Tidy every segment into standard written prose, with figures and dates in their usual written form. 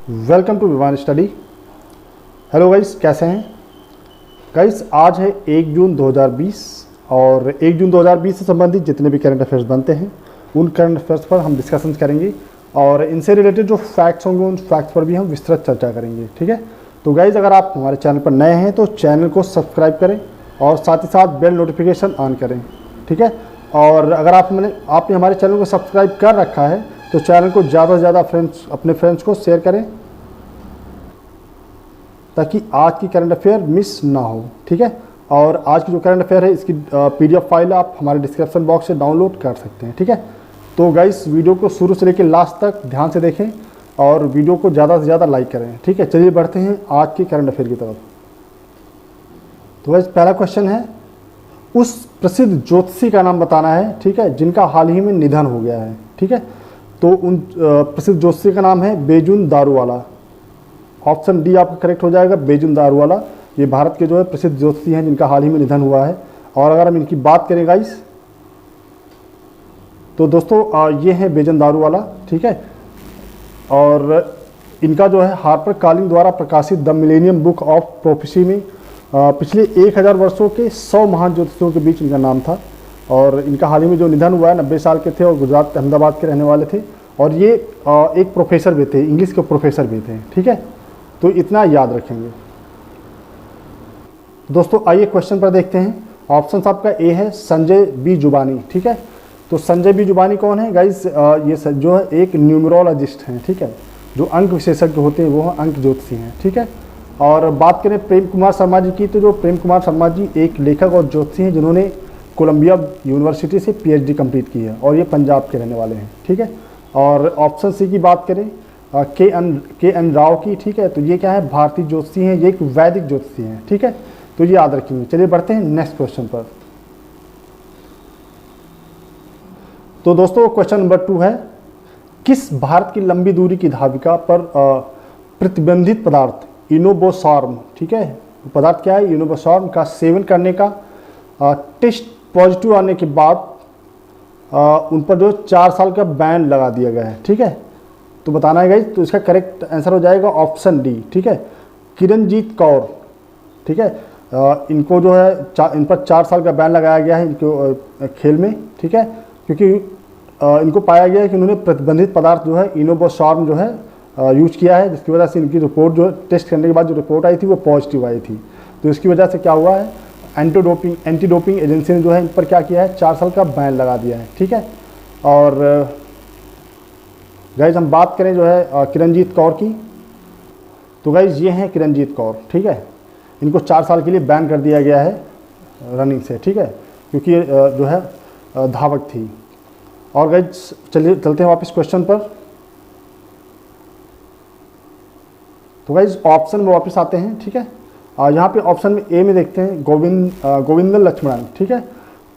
Welcome to Vivan study. Hello guys, कैसे हैं guys. आज है 1 जून 2020 और 1 जून 2020 से संबंधित जितने भी करंट अफेयर्स बनते हैं उन करंट अफेयर्स पर हम डिस्कशन करेंगे और इनसे रिलेटेड जो फैक्ट्स होंगे उन फैक्ट्स पर भी हम विस्तृत चर्चा करेंगे। ठीक है, तो गाइस अगर आप हमारे चैनल पर नए हैं तो चैनल को सब्सक्राइब करें और साथ ही साथ बेल नोटिफिकेशन ऑन करें। ठीक है, और अगर आपने हमारे चैनल को सब्सक्राइब कर रखा है तो चैनल को ज़्यादा से ज़्यादा अपने फ्रेंड्स को शेयर करें ताकि आज की करंट अफेयर मिस ना हो। ठीक है, और आज की जो करंट अफेयर है इसकी PDF फाइल आप हमारे डिस्क्रिप्शन बॉक्स से डाउनलोड कर सकते हैं। ठीक है, तो गाइस वीडियो को शुरू से लेकर लास्ट तक ध्यान से देखें और वीडियो को ज़्यादा से ज़्यादा लाइक करें। ठीक है, चलिए बढ़ते हैं आज की करंट अफेयर की तरफ। तो गाइस पहला क्वेश्चन है, उस प्रसिद्ध ज्योतिषी का नाम बताना है। ठीक है, जिनका हाल ही में निधन हो गया है। ठीक है, तो उन प्रसिद्ध ज्योतिषी का नाम है बेजुन दारूवाला। ऑप्शन डी आपका करेक्ट हो जाएगा, बेजुन दारूवाला। ये भारत के जो है प्रसिद्ध ज्योतिषी हैं जिनका हाल ही में निधन हुआ है। और अगर हम इनकी बात करें गाइस तो दोस्तों ये हैं बेजुन दारूवाला। ठीक है, और इनका जो है हार्पर कॉलिंग द्वारा प्रकाशित the millennium book of prophecy में पिछले 1000 वर्षों के 100 महान ज्योतिषियों के बीच इनका नाम था। और इनका हाल ही में जो निधन हुआ है 90 साल के थे और गुजरात अहमदाबाद के रहने वाले थे और ये एक प्रोफेसर भी थे, इंग्लिश के प्रोफेसर भी थे। ठीक है, तो इतना याद रखेंगे। दोस्तों आइए क्वेश्चन पर देखते हैं। ऑप्शन आपका ए है संजय बी जुबानी। ठीक है, तो संजय बी जुबानी कौन है गाइस? ये जो है एक न्यूमरोलॉजिस्ट हैं। ठीक है, जो अंक विशेषज्ञ होते हैं वो अंक ज्योतिषी हैं। ठीक है, और बात करें प्रेम कुमार शर्मा जी की, तो जो प्रेम कुमार शर्मा जी एक लेखक और ज्योतिषी हैं जिन्होंने कोलंबिया यूनिवर्सिटी से PhD कंप्लीट की है और ये पंजाब के रहने वाले हैं। ठीक है, और ऑप्शन सी की बात करें के एन राव की। ठीक है, तो ये क्या है? भारतीय ज्योतिषी हैं, ये एक वैदिक ज्योतिषी हैं। ठीक है, तो ये याद रखेंगे। चलिए बढ़ते हैं नेक्स्ट क्वेश्चन पर। तो दोस्तों क्वेश्चन नंबर 2 है, किस भारत की लंबी दूरी की धाविका पर प्रतिबंधित पदार्थ इनोबोसार्म, ठीक है, पदार्थ क्या है? इनोबोसार्म का सेवन करने का टेस्ट पॉजिटिव आने के बाद उन पर जो 4 साल का बैन लगा दिया गया है। ठीक है, तो बताना है गाइस, तो इसका करेक्ट आंसर हो जाएगा ऑप्शन डी। ठीक है, किरणजीत कौर। ठीक है, इनको जो है इन पर 4 साल का बैन लगाया गया है इनको खेल में। ठीक है, क्योंकि इनको पाया गया है कि उन्होंने प्रतिबंधित पदार्थ जो है इनोबोसार्म जो है यूज किया है, जिसकी वजह से इनकी रिपोर्ट जो टेस्ट करने के बाद जो रिपोर्ट आई थी वो पॉजिटिव आई थी। तो इसकी वजह से क्या हुआ है, एंटी डोपिंग एजेंसी ने जो है इन पर क्या किया है, 4 साल का बैन लगा दिया है। ठीक है, और गाइज हम बात करें जो है किरणजीत कौर की, तो गाइज ये हैं किरणजीत कौर। ठीक है, इनको 4 साल के लिए बैन कर दिया गया है रनिंग से। ठीक है, क्योंकि ये जो है धावक थी। और गाइज चलते हैं वापस क्वेश्चन पर। तो गाइज ऑप्शन में वापस आते हैं। ठीक है, यहाँ पे ऑप्शन में ए में देखते हैं गोविंदन लक्ष्मणन। ठीक है,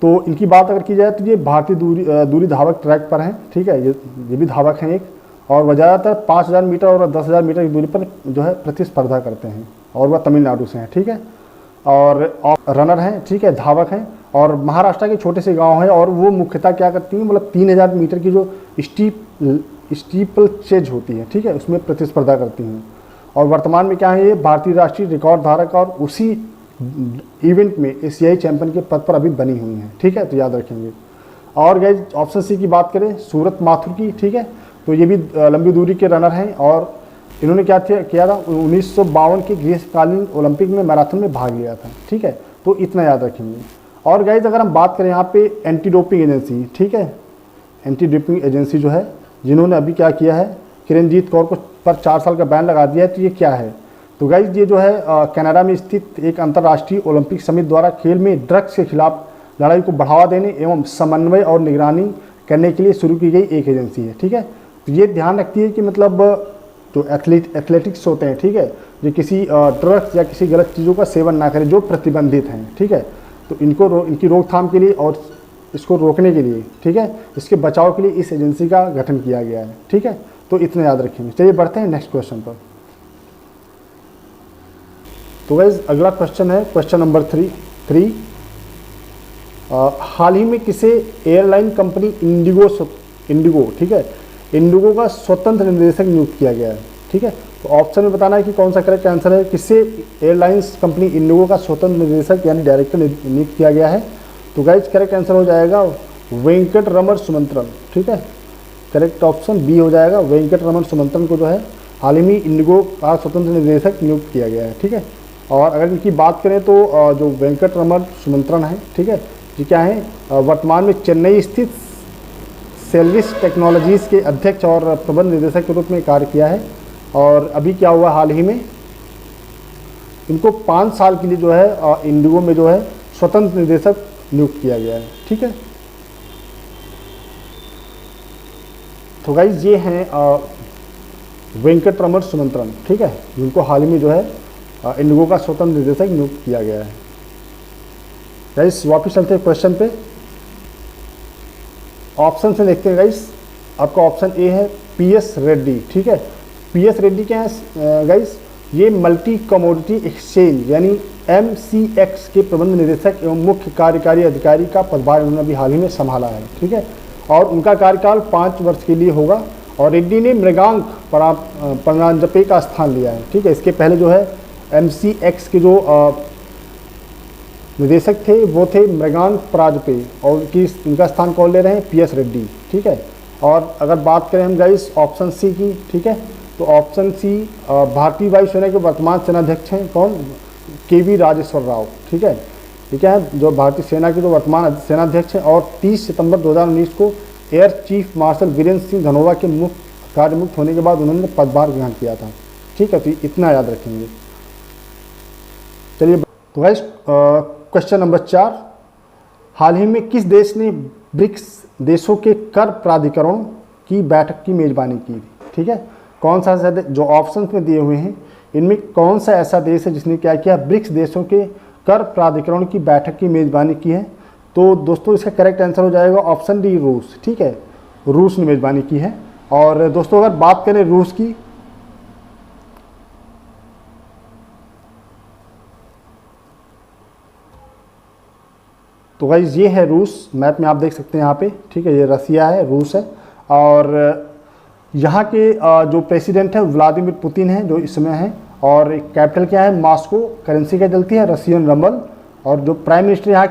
तो इनकी बात अगर की जाए तो ये भारतीय दूरी धावक ट्रैक पर हैं। ठीक है, ये भी धावक हैं एक, और वह ज़्यादातर 5000 मीटर और 10,000 मीटर की दूरी पर जो है प्रतिस्पर्धा करते हैं और वह तमिलनाडु से हैं। ठीक है, और रनर हैं। ठीक है, धावक हैं और महाराष्ट्र के छोटे से गाँव हैं और वो मुख्यतः क्या करती हैं, मतलब 3000 मीटर की जो स्टीपल चेज होती है, ठीक है, उसमें प्रतिस्पर्धा करती हैं। और वर्तमान में क्या है, ये भारतीय राष्ट्रीय रिकॉर्ड धारक और उसी इवेंट में एशियाई चैंपियन के पद पर अभी बनी हुई हैं। ठीक है, तो याद रखेंगे। और गाइस ऑप्शन सी की बात करें सूरत माथुर की। ठीक है, तो ये भी लंबी दूरी के रनर हैं और इन्होंने किया था 1952 के ग्रीष्मकालीन ओलंपिक में मैराथन में भाग लिया था। ठीक है, तो इतना याद रखेंगे। और गाइस अगर हम बात करें यहाँ पे एंटी डोपिंग एजेंसी, ठीक है, एंटी डोपिंग एजेंसी जो है जिन्होंने अभी क्या किया है, किरणजीत कौर को पर 4 साल का बैन लगा दिया है, तो ये क्या है? तो गाइज ये जो है कनाडा में स्थित एक अंतर्राष्ट्रीय ओलंपिक समिति द्वारा खेल में ड्रग्स के खिलाफ लड़ाई को बढ़ावा देने एवं समन्वय और निगरानी करने के लिए शुरू की गई एक एजेंसी है। ठीक है, तो ये ध्यान रखती है कि मतलब जो एथलेटिक्स होते हैं, ठीक है, जो किसी ड्रग्स या किसी गलत चीज़ों का सेवन ना करें जो प्रतिबंधित हैं। ठीक है, तो इनकी रोकथाम के लिए और इसको रोकने के लिए, ठीक है, इसके बचाव के लिए इस एजेंसी का गठन किया गया है। ठीक है, तो इतना याद रखेंगे। चलिए बढ़ते हैं नेक्स्ट क्वेश्चन पर। तो गाइस अगला क्वेश्चन है क्वेश्चन नंबर 3। हाल ही में किसे एयरलाइन कंपनी इंडिगो, ठीक है, इंडिगो का स्वतंत्र निदेशक नियुक्त किया गया है। ठीक है। तो ऑप्शन में बताना है कि कौन सा करेक्ट आंसर है। किससे एयरलाइंस कंपनी इंडिगो का स्वतंत्र निदेशक यानी डायरेक्टर नियुक्त किया गया है। तो गाइज करेक्ट आंसर हो जाएगा वेंकट रमण सुमंत्रन, ठीक है। करेक्ट ऑप्शन बी हो जाएगा, वेंकट रमण सुमंत्रन को जो है हाल ही में इंडिगो का स्वतंत्र निदेशक नियुक्त किया गया है, ठीक है। और अगर इनकी बात करें तो जो वेंकट रमण सुमंत्रन है, ठीक है, ये क्या है, वर्तमान में चेन्नई स्थित सेल्विस टेक्नोलॉजीज़ के अध्यक्ष और प्रबंध निदेशक के रूप में कार्य किया है। और अभी क्या हुआ, हाल ही में इनको 5 साल के लिए जो है इंडिगो में जो है स्वतंत्र निदेशक नियुक्त किया गया है, ठीक है। तो गाइज ये हैं वेंकट रमण सुमंत्रन, ठीक है, जिनको हाल ही में जो है इंडिगो का स्वतंत्र निदेशक नियुक्त किया गया है। गाइज वापिस चलते हैं क्वेश्चन पे। ऑप्शन से देखते हैं गाइज, आपका ऑप्शन ए है पीएस रेड्डी, ठीक है। पीएस रेड्डी क्या है गाइज, ये मल्टी कमोडिटी एक्सचेंज यानी एमसीएक्स के प्रबंध निदेशक एवं मुख्य कार्यकारी अधिकारी का पदभार उन्होंने अभी हाल ही में संभाला है, ठीक है। और उनका कार्यकाल 5 वर्ष के लिए होगा। और रेड्डी ने मृगांक परांजपे का स्थान लिया है, ठीक है। इसके पहले जो है एमसीएक्स के जो निदेशक थे वो थे मृगांक परांजपे, और उनका स्थान कौन ले रहे हैं, पीएस रेड्डी, ठीक है। और अगर बात करें हम गाइस ऑप्शन सी की, ठीक है, तो ऑप्शन सी भारतीय वायुसेना के वर्तमान सेनाध्यक्ष हैं कौन, केवी राजेश्वर राव, ठीक है। ठीक है, जो भारतीय सेना के जो वर्तमान सेनाध्यक्ष हैं। और 30 सितंबर 2019 को air chief marshal Virendra Singh Dhanoa के कार्यमुक्त होने के बाद उन्होंने पदभार ग्रहण किया था, ठीक है। तो इतना याद रखेंगे। चलिए तो गाइस क्वेश्चन नंबर 4, हाल ही में किस देश ने ब्रिक्स देशों के कर प्राधिकरण की बैठक की मेजबानी की, ठीक है। कौन सा ऐसा जो ऑप्शन में दिए हुए हैं इनमें कौन सा ऐसा देश है जिसने क्या किया, ब्रिक्स देशों के कर प्राधिकरण की बैठक की मेजबानी की है। तो दोस्तों इसका करेक्ट आंसर हो जाएगा ऑप्शन डी रूस, ठीक है, रूस ने मेजबानी की है। और दोस्तों अगर बात करें रूस की, तो गाइस ये है रूस, मैप में आप देख सकते हैं यहाँ पे, ठीक है। ये रसिया है, रूस है। और यहाँ के जो प्रेसिडेंट है व्लादिमीर पुतिन है जो इस समय है। और कैपिटल क्या है, मॉस्को। करेंसी क्या चलती है, रशियन रंबल। और जो प्राइम मिनिस्टर यहाँ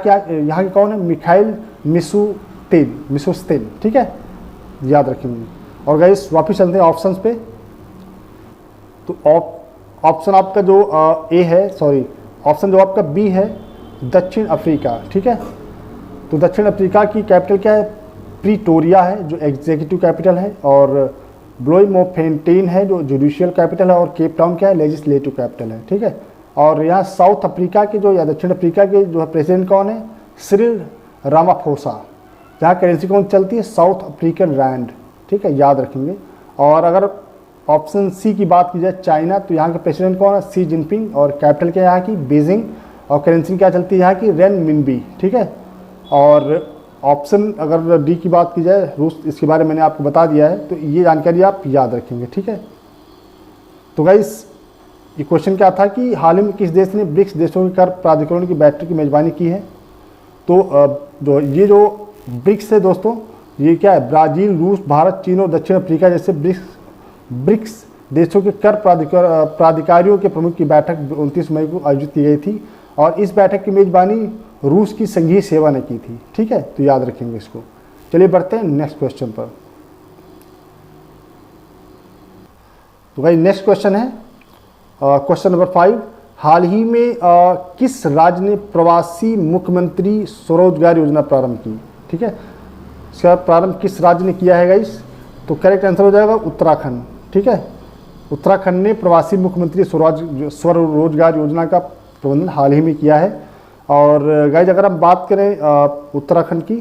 के कौन है, मिखाइल मिशुस्तिन, ठीक है, याद रखेंगे। और गाइस वापिस चलते हैं ऑप्शन पे। तो ऑप्शन आपका जो ए है, सॉरी ऑप्शन जो आपका बी है दक्षिण अफ्रीका, ठीक है। तो दक्षिण अफ्रीका की कैपिटल क्या है, प्रीटोरिया है जो एग्जीक्यूटिव कैपिटल है। और ब्लोईमोफेंटेन है जो जुडिशियल कैपिटल है। और केप टाउन क्या है, लेजिस्लेटिव कैपिटल है, ठीक है। और यहाँ साउथ अफ्रीका के जो या दक्षिण अफ्रीका के जो है प्रेसिडेंट कौन है, सिरिल रामाफोसा। जहाँ करेंसी कौन चलती है, साउथ अफ्रीकन रैंड, ठीक है, याद रखेंगे। और अगर ऑप्शन सी की बात की जाए चाइना, तो यहाँ के प्रेसिडेंट कौन है, शी जिनपिंग। और कैपिटल क्या है यहाँ की, बीजिंग। और करेंसी क्या चलती है यहाँ की, रेनमिनबी, ठीक है। और ऑप्शन अगर डी की बात की जाए रूस, इसके बारे में मैंने आपको बता दिया है, तो ये जानकारी आप याद रखेंगे, ठीक है। तो गाइस ये क्वेश्चन क्या था कि हाल ही में किस देश ने ब्रिक्स देशों के कर प्राधिकरण की बैठक की मेजबानी की है। तो ये जो ब्रिक्स है दोस्तों, ये क्या है, ब्राज़ील, रूस, भारत, चीन और दक्षिण अफ्रीका जैसे ब्रिक्स देशों के कर प्राधिकारियों के प्रमुख की बैठक 29 मई को आयोजित की गई थी। और इस बैठक की मेजबानी रूस की संघीय सेवा ने की थी, ठीक है। तो याद रखेंगे इसको। चलिए बढ़ते हैं नेक्स्ट क्वेश्चन पर। तो भाई नेक्स्ट क्वेश्चन है क्वेश्चन नंबर 5, हाल ही में किस राज्य ने प्रवासी मुख्यमंत्री स्वरोजगार योजना प्रारंभ की, ठीक है। इसका प्रारंभ किस राज्य ने किया है गाइस, तो करेक्ट आंसर हो जाएगा उत्तराखंड, ठीक है। उत्तराखंड ने प्रवासी मुख्यमंत्री स्वरोजगार योजना का प्रबंधन हाल ही में किया है। और गाइज अगर हम बात करें उत्तराखंड की,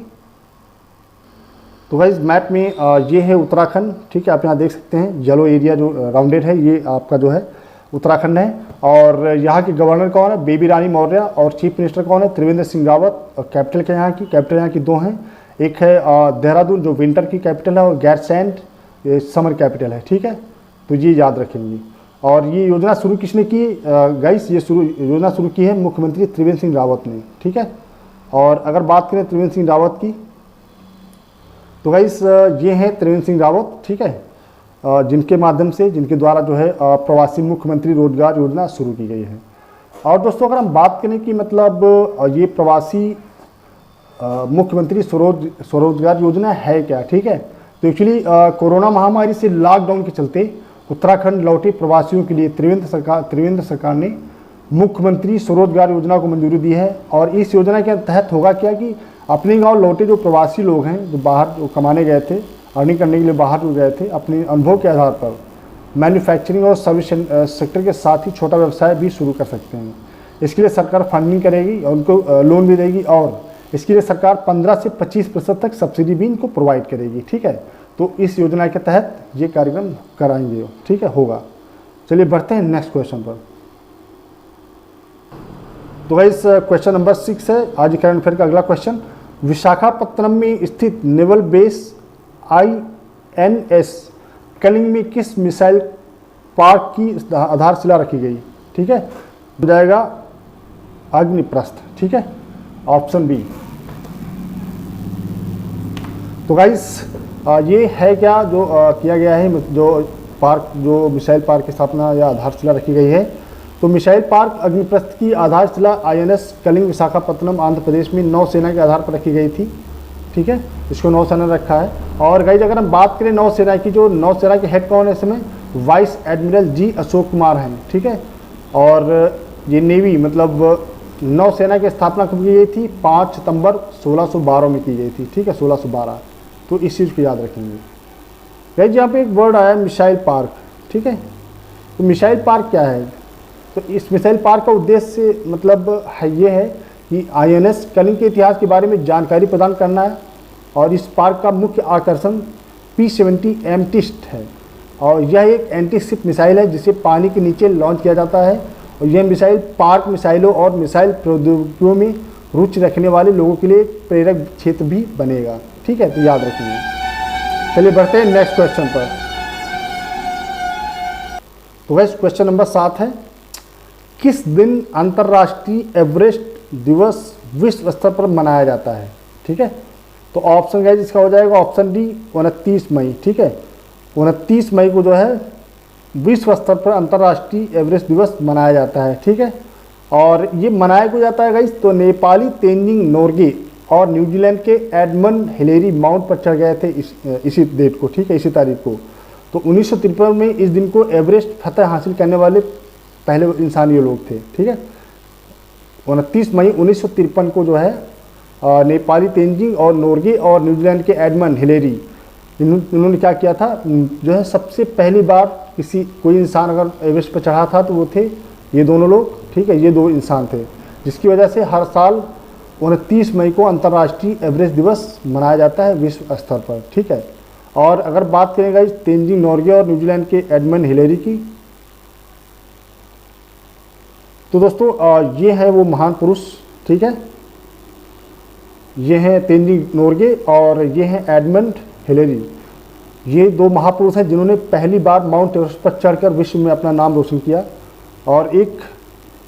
तो गाइज मैप में ये है उत्तराखंड, ठीक है। आप यहाँ देख सकते हैं येलो एरिया जो राउंडेड है, ये आपका जो है उत्तराखंड है। और यहाँ के गवर्नर कौन है, बेबी रानी मौर्य। और चीफ मिनिस्टर कौन है, त्रिवेंद्र सिंह रावत। और कैपिटल क्या यहाँ की, कैपिटल यहाँ की 2 हैं, एक है देहरादून जो विंटर की कैपिटल है, और गैरसैंड ये समर कैपिटल है, ठीक है। तो ये याद रखेंगे। और ये योजना शुरू किसने की गाइस, ये योजना शुरू की है मुख्यमंत्री त्रिवेंद्र सिंह रावत ने, ठीक है। और अगर बात करें त्रिवेंद्र सिंह रावत की, तो गाइस ये हैं त्रिवेंद्र सिंह रावत, ठीक है। जिनके माध्यम से, जिनके द्वारा जो है प्रवासी मुख्यमंत्री रोजगार योजना शुरू की गई है। और दोस्तों अगर हम बात करें कि मतलब ये प्रवासी मुख्यमंत्री स्वरोजगार योजना है क्या, ठीक है, तो एक्चुअली कोरोना महामारी से लॉकडाउन के चलते उत्तराखंड लौटे प्रवासियों के लिए त्रिवेंद्र सरकार ने मुख्यमंत्री स्वरोजगार योजना को मंजूरी दी है। और इस योजना के तहत होगा क्या कि अपने गांव लौटे जो प्रवासी लोग हैं, जो बाहर जो कमाने गए थे, अर्निंग करने के लिए बाहर जो गए थे, अपने अनुभव के आधार पर मैन्युफैक्चरिंग और सर्विस सेक्टर के साथ ही छोटा व्यवसाय भी शुरू कर सकते हैं। इसके लिए सरकार फंडिंग करेगी और उनको लोन भी देगी, और इसके लिए सरकार 15 से 25% तक सब्सिडी भी इनको प्रोवाइड करेगी, ठीक है। तो इस योजना के तहत ये कार्यक्रम कराएंगे, ठीक है, होगा। चलिए बढ़ते हैं नेक्स्ट क्वेश्चन पर। तो गाइस क्वेश्चन नंबर 6 है आज करंट अफेयर का अगला क्वेश्चन। विशाखापत्तनम में स्थित नेवल बेस INS कलिंग में किस मिसाइल पार्क की आधारशिला रखी गई, ठीक है, हो जाएगा अग्निप्रस्थ, ठीक है, ऑप्शन बी। तो गाइस ये है क्या जो किया गया है, जो पार्क, जो मिसाइल पार्क की स्थापना या आधारशिला रखी गई है। तो मिसाइल पार्क अग्निप्रस्थ की आधारशिला INS कलिंग विशाखापत्तनम आंध्र प्रदेश में नौसेना के आधार पर रखी गई थी, ठीक है, इसको नौसेना ने रखा है। और गाइस अगर हम बात करें नौसेना की, जो नौसेना के हेड कौन है इसमें, vice admiral G Ashok Kumar हैं, ठीक है। और ये नेवी मतलब नौसेना की स्थापना कब की गई थी, 5 सितंबर 1612 में की गई थी, ठीक है, 1612। तो इस चीज़ को याद रखेंगे। गाइस यहाँ पे एक वर्ड आया मिसाइल पार्क, ठीक है। तो मिसाइल पार्क क्या है, तो इस मिसाइल पार्क का उद्देश्य मतलब ये है कि INS कलिंग के इतिहास के बारे में जानकारी प्रदान करना है। और इस पार्क का मुख्य आकर्षण P-70 एमटिस्ट है, और यह एक एंटी-शिप मिसाइल है जिसे पानी के नीचे लॉन्च किया जाता है। और यह मिसाइल पार्क मिसाइलों और मिसाइल प्रौद्योगिकियों में रुचि रखने वाले लोगों के लिए एक प्रेरक क्षेत्र भी बनेगा, ठीक है, तो याद रखिए। चलिए बढ़ते हैं नेक्स्ट क्वेश्चन पर। तो वैसे क्वेश्चन नंबर 7 है, किस दिन अंतर्राष्ट्रीय एवरेस्ट दिवस विश्व स्तर पर मनाया जाता है, ठीक है। तो ऑप्शन गाइस इसका हो जाएगा ऑप्शन डी 29 मई, ठीक है। 29 मई को जो है विश्व स्तर पर अंतर्राष्ट्रीय एवरेस्ट दिवस मनाया जाता है, ठीक है। और ये मनाया क्यों जाता है गाइस, तो नेपाली तेंजिंग नोर्गे और न्यूजीलैंड के एडमंड हिलेरी माउंट पर चढ़ गए थे इसी डेट को, ठीक है, इसी तारीख को। तो 1953 में इस दिन को एवरेस्ट फतह हासिल करने वाले पहले इंसान ये लोग थे, ठीक है। 29 मई 1953 को जो है नेपाली तेंजिंग और नोर्गे और न्यूजीलैंड के एडमंड हिलेरी, इन्होंने क्या किया था, जो है सबसे पहली बार कोई इंसान अगर एवरेस्ट पर चढ़ा था तो वो थे ये दोनों लोग, ठीक है, ये 2 इंसान थे, जिसकी वजह से हर साल 29 मई को अंतर्राष्ट्रीय एवरेस्ट दिवस मनाया जाता है विश्व स्तर पर, ठीक है। और अगर बात करेंगे इस तेंजिंग नोर्गे और न्यूजीलैंड के एडमंड हिलेरी की, तो दोस्तों ये है वो महान पुरुष, ठीक है, ये हैं तेंजिंग नोर्गे और ये हैं एडमंड हिलेरी। ये 2 महापुरुष हैं जिन्होंने पहली बार माउंट एवरेस्ट पर चढ़कर विश्व में अपना नाम रोशन किया और एक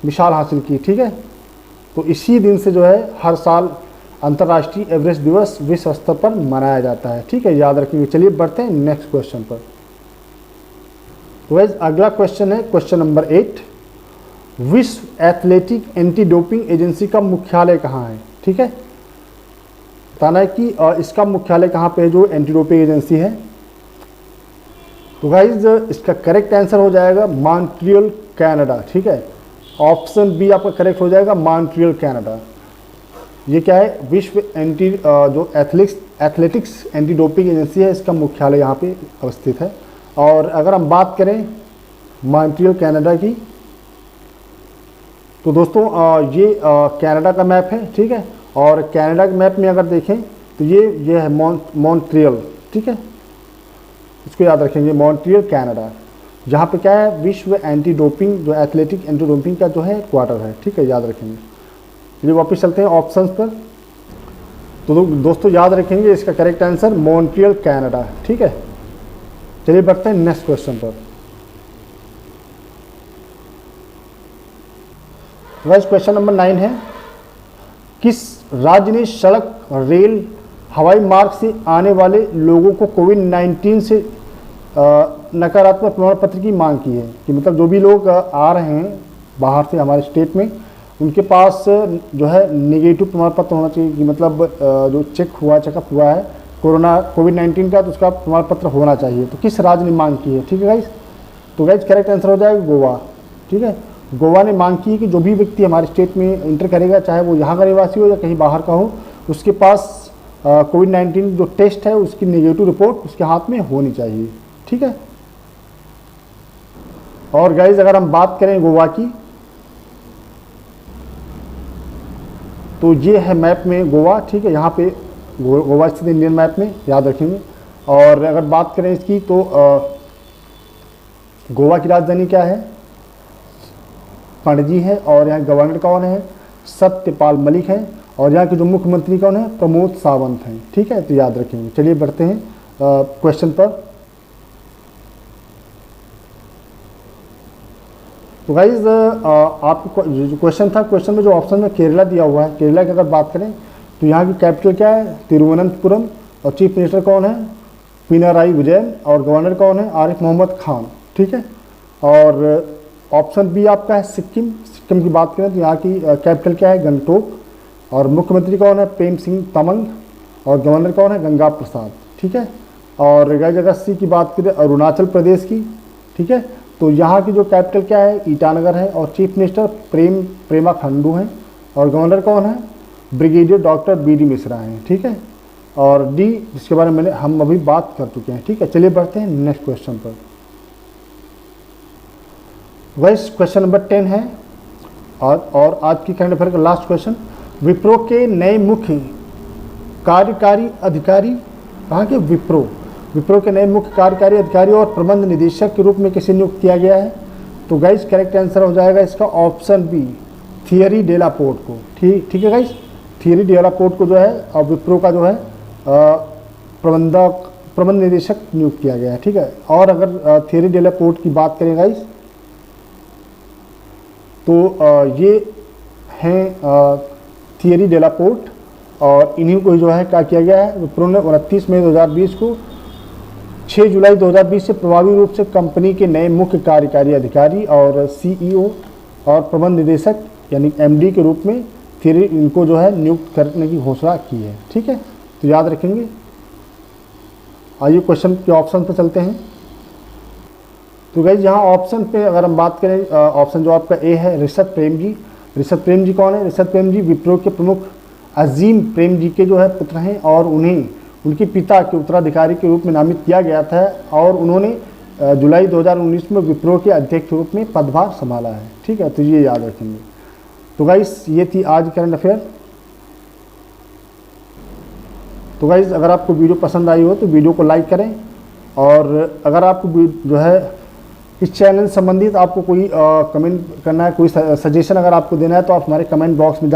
मिसाल हासिल की, ठीक है। तो इसी दिन से जो है हर साल अंतर्राष्ट्रीय एवरेस्ट दिवस विश्व स्तर पर मनाया जाता है, ठीक है, याद रखिए। चलिए बढ़ते हैं नेक्स्ट क्वेश्चन पर। तो गाइस अगला क्वेश्चन है क्वेश्चन नंबर 8, विश्व एथलेटिक एंटी डोपिंग एजेंसी का मुख्यालय कहाँ है, ठीक है। बताना है कि इसका मुख्यालय कहाँ पे है जो एंटी डोपिंग एजेंसी है। तो गाइज इसका करेक्ट आंसर हो जाएगा मॉन्ट्रियल कनाडा, ठीक है, ऑप्शन बी आपका करेक्ट हो जाएगा मॉन्ट्रियल कनाडा। ये क्या है, विश्व जो एथलेटिक्स एंटी डोपिंग एजेंसी है, इसका मुख्यालय यहाँ पे अवस्थित है। और अगर हम बात करें मॉन्ट्रियल कनाडा की, तो दोस्तों ये कनाडा का मैप है, ठीक है। और कनाडा के मैप में अगर देखें तो ये है मॉन्ट्रियल, ठीक है, इसको याद रखेंगे, मॉन्ट्रियल कनाडा, जहाँ पे क्या है विश्व एंटी डोपिंग जो एथलेटिक एंटी डोपिंग का जो है क्वार्टर है, ठीक है, याद रखेंगे। चलिए वापस चलते हैं ऑप्शंस पर। तो दोस्तों याद रखेंगे इसका करेक्ट आंसर मॉन्ट्रियल कनाडा, ठीक है। चलिए बढ़ते हैं नेक्स्ट क्वेश्चन पर। क्वेश्चन नंबर 9 है, किस राज्य ने सड़क, रेल, हवाई मार्ग से आने वाले लोगों को कोविड-19 से नकारात्मक प्रमाण पत्र की मांग की है कि मतलब जो भी लोग आ रहे हैं बाहर से हमारे स्टेट में, उनके पास जो है नेगेटिव प्रमाण पत्र होना चाहिए कि मतलब जो चेकअप हुआ है कोविड-19 का, तो उसका प्रमाण पत्र होना चाहिए। तो किस राज्य ने मांग की है? ठीक है गाइस, तो गाइस करेक्ट आंसर हो जाएगा गोवा। ठीक है, गोवा ने मांग की है कि जो भी व्यक्ति हमारे स्टेट में इंटर करेगा, चाहे वो यहाँ का निवासी हो या कहीं बाहर का हो, उसके पास कोविड-19 जो टेस्ट है उसकी नेगेटिव रिपोर्ट उसके हाथ में होनी चाहिए। ठीक है, और गाइज अगर हम बात करें गोवा की, तो ये है मैप में गोवा। ठीक है, यहाँ पे गोवा स्थित इंडियन मैप में, याद रखेंगे। और अगर बात करें इसकी तो गोवा की राजधानी क्या है? पणजी है। और यहाँ गवर्नर कौन है? सत्यपाल मलिक है। और यहाँ के जो मुख्यमंत्री कौन है? प्रमोद सावंत हैं। ठीक है, तो याद रखेंगे। चलिए बढ़ते हैं क्वेश्चन पर। तो गाइज आपको जो क्वेश्चन था, क्वेश्चन में जो ऑप्शन में केरला दिया हुआ है, केरला की अगर बात करें तो यहाँ की कैपिटल क्या है? तिरुवनंतपुरम। और चीफ मिनिस्टर कौन है? पिनाराई विजयन। और गवर्नर कौन है? आरिफ मोहम्मद खान। ठीक है, और ऑप्शन बी आपका है सिक्किम। सिक्किम की बात करें तो यहाँ की कैपिटल क्या है? गंगटोक। और मुख्यमंत्री कौन है? प्रेम सिंह तमंग। और गवर्नर कौन है? गंगा प्रसाद। ठीक है, और गाइज अगर सी की बात करें अरुणाचल प्रदेश की, ठीक है, तो यहाँ की जो कैपिटल क्या है? ईटानगर है। और चीफ मिनिस्टर प्रेमा खांडू हैं। और गवर्नर कौन है? Brigadier doctor BD. मिश्रा हैं। ठीक है, और डी जिसके बारे में हम अभी बात कर चुके हैं। ठीक है, चलिए बढ़ते हैं नेक्स्ट क्वेश्चन पर। वैस क्वेश्चन नंबर 10 है और आज की करंट अफेयर का लास्ट क्वेश्चन। विप्रो के नए मुख्य कार्यकारी अधिकारी, कहाँ के? विप्रो के नए मुख्य कार्यकारी अधिकारी और प्रबंध निदेशक के रूप में किसे नियुक्त किया गया है? तो गाइस करेक्ट आंसर हो जाएगा इसका ऑप्शन बी, थियरी डेलापोर्ट को। ठीक है गाइस, थियरी डेलापोर्ट को जो है और विप्रो का जो है प्रबंध निदेशक नियुक्त किया गया है। ठीक है, और अगर थियरी डेलापोर्ट की बात करें गाइस, तो ये हैं थियरी डेलापोर्ट, और इन्हीं को जो है क्या किया गया है? विप्रो ने 29 मई 2020 को 6 जुलाई 2020 से प्रभावी रूप से कंपनी के नए मुख्य कार्यकारी अधिकारी और सीईओ और प्रबंध निदेशक यानी एमडी के रूप में थियरी इनको जो है नियुक्त करने की घोषणा की है। ठीक है, तो याद रखेंगे। आइए क्वेश्चन के ऑप्शन पर चलते हैं। तो गाइस यहाँ ऑप्शन पे अगर हम बात करें, ऑप्शन जो आपका ए है ऋषभ प्रेम जी। ऋषभ प्रेम जी कौन है? ऋषभ प्रेम जी विप्रो के प्रमुख अजीम प्रेम जी के जो है पुत्र हैं, और उन्हें उनके पिता के उत्तराधिकारी के रूप में नामित किया गया था, और उन्होंने जुलाई 2019 में विप्रो के अध्यक्ष के रूप में पदभार संभाला है। ठीक है, तो ये याद रखेंगे। तो गाइस ये थी आज करंट अफेयर। तो गाइस अगर आपको वीडियो पसंद आई हो तो वीडियो को लाइक करें, और अगर आपको जो है इस चैनल संबंधित आपको कोई कमेंट करना है, कोई सजेशन अगर आपको देना है, तो आप हमारे कमेंट बॉक्स में